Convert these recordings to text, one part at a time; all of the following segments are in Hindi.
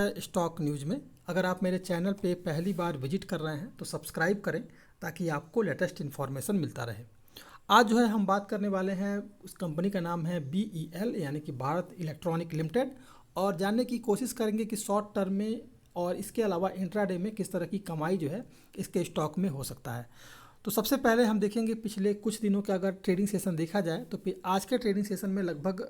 स्टॉक न्यूज़ में। अगर आप मेरे चैनल पे पहली बार विजिट कर रहे हैं तो सब्सक्राइब करें ताकि आपको लेटेस्ट इन्फॉर्मेशन मिलता रहे। आज जो है हम बात करने वाले हैं, उस कंपनी का नाम है BEL यानी कि भारत इलेक्ट्रॉनिक लिमिटेड, और जानने की कोशिश करेंगे कि शॉर्ट टर्म में और इसके अलावा इंट्राडे में किस तरह की कमाई जो है इसके स्टॉक में हो सकता है। तो सबसे पहले हम देखेंगे पिछले कुछ दिनों का अगर ट्रेडिंग सेशन देखा जाए तो फिर आज के ट्रेडिंग सेशन में लगभग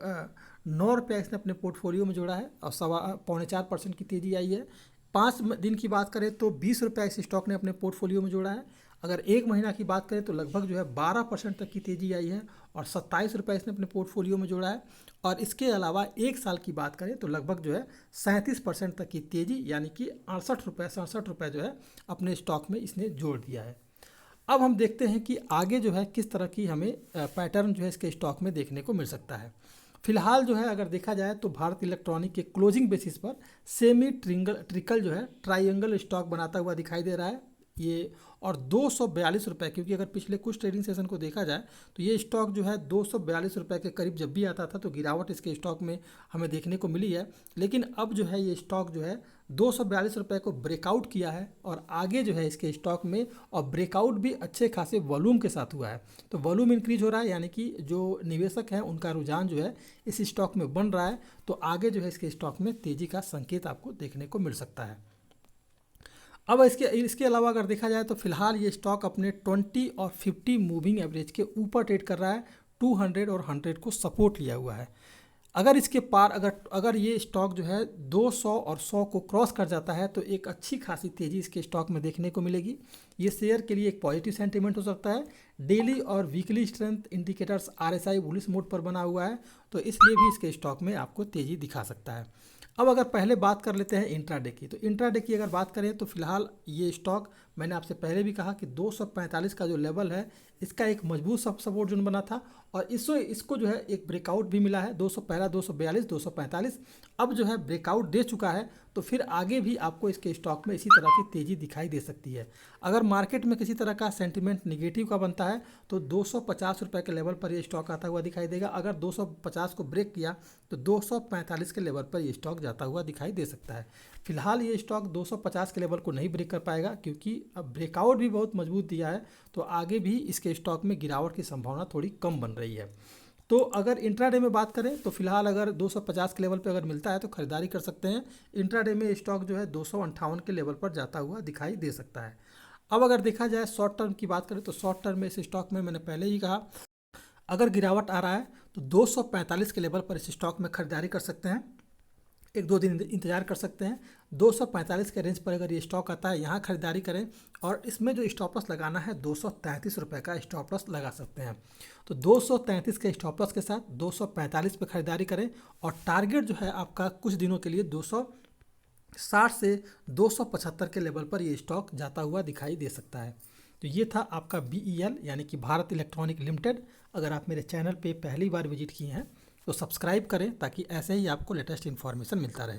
9 रुपये इसने अपने पोर्टफोलियो में जोड़ा है और 4.25% की तेज़ी आई है। 5 दिन की बात करें तो 20 रुपये इस स्टॉक ने अपने पोर्टफोलियो में जोड़ा है। अगर एक महीना की बात करें तो लगभग जो है 12% तक की तेज़ी आई है और 27 रुपये इसने अपने पोर्टफोलियो में जोड़ा है। और इसके अलावा एक साल की बात करें तो लगभग जो है 37% तक की तेज़ी यानी कि 68 रुपये जो है अपने स्टॉक में इसने जोड़ दिया है। अब हम देखते हैं कि आगे जो है किस तरह की हमें पैटर्न जो है इसके स्टॉक में देखने को मिल सकता है। फिलहाल जो है अगर देखा जाए तो भारत इलेक्ट्रॉनिक के क्लोजिंग बेसिस पर सेमी ट्रिकल जो है ट्राइंगल स्टॉक बनाता हुआ दिखाई दे रहा है ये, और 242 रुपये, क्योंकि अगर पिछले कुछ ट्रेडिंग सेशन को देखा जाए तो ये स्टॉक जो है 242 रुपये के करीब जब भी आता था तो गिरावट इसके स्टॉक में हमें देखने को मिली है। लेकिन अब जो है ये स्टॉक जो है 242 रुपये को ब्रेकआउट किया है और आगे जो है इसके स्टॉक में, और ब्रेकआउट भी अच्छे खासे वॉल्यूम के साथ हुआ है। तो वॉल्यूम इंक्रीज हो रहा है यानी कि जो निवेशक हैं उनका रुझान जो है इस स्टॉक में बन रहा है। तो आगे जो है इसके स्टॉक में तेज़ी का संकेत आपको देखने को मिल सकता है। अब इसके अलावा अगर देखा जाए तो फिलहाल ये स्टॉक अपने 20 और 50 मूविंग एवरेज के ऊपर ट्रेड कर रहा है। 200 और 100 को सपोर्ट लिया हुआ है। अगर इसके पार अगर ये स्टॉक जो है 200 और 100 को क्रॉस कर जाता है तो एक अच्छी खासी तेज़ी इसके स्टॉक में देखने को मिलेगी। ये शेयर के लिए एक पॉजिटिव सेंटीमेंट हो सकता है। डेली और weekly strength indicators RSI bullish mode पर बना हुआ है, तो इसलिए भी इसके स्टॉक में आपको तेज़ी दिखा सकता है। अब अगर पहले बात कर लेते हैं इंट्राडे की, तो इंट्राडे की अगर बात करें तो फिलहाल ये स्टॉक, मैंने आपसे पहले भी कहा कि 245 का जो लेवल है इसका एक मजबूत सपोर्ट जोन बना था और इसको जो है एक ब्रेकआउट भी मिला है। 242, 245 अब जो है ब्रेकआउट दे चुका है, तो फिर आगे भी आपको इसके स्टॉक में इसी तरह की तेज़ी दिखाई दे सकती है। अगर मार्केट में किसी तरह का सेंटिमेंट निगेटिव का बनता है तो 250 रुपये के लेवल पर ये स्टॉक आता हुआ दिखाई देगा। अगर 250 को ब्रेक किया तो 245 के लेवल पर ये स्टॉक जाता हुआ दिखाई दे सकता है। फिलहाल ये स्टॉक 250 के लेवल को नहीं ब्रेक कर पाएगा क्योंकि अब ब्रेकआउट भी बहुत मजबूत दिया है, तो आगे भी इसके स्टॉक में गिरावट की संभावना थोड़ी कम बन रही है। तो अगर इंट्राडे में बात करें तो फिलहाल अगर 250 के लेवल पर अगर मिलता है तो खरीदारी कर सकते हैं। इंट्राडे में स्टॉक जो है 258 के लेवल पर जाता हुआ दिखाई दे सकता है। अब अगर देखा जाए शॉर्ट टर्म की बात करें तो शॉर्ट टर्म में इस स्टॉक में मैंने पहले ही कहा, अगर गिरावट आ रहा है तो 245 के लेवल पर इस स्टॉक में खरीदारी कर सकते हैं। 1-2 दिन इंतजार कर सकते हैं। 245 के रेंज पर अगर ये स्टॉक आता है यहाँ खरीदारी करें, और इसमें जो स्टॉप लॉस लगाना है 233 रुपये का स्टॉप लॉस लगा सकते हैं। तो 233 के स्टॉप लॉस के साथ 245 पे खरीदारी करें, और टारगेट जो है आपका कुछ दिनों के लिए 260 से 275 के लेवल पर ये स्टॉक जाता हुआ दिखाई दे सकता है। तो ये था आपका BEL यानी कि भारत इलेक्ट्रॉनिक लिमिटेड। अगर आप मेरे चैनल पे पहली बार विजिट किए हैं तो सब्सक्राइब करें ताकि ऐसे ही आपको लेटेस्ट इन्फॉर्मेशन मिलता रहे।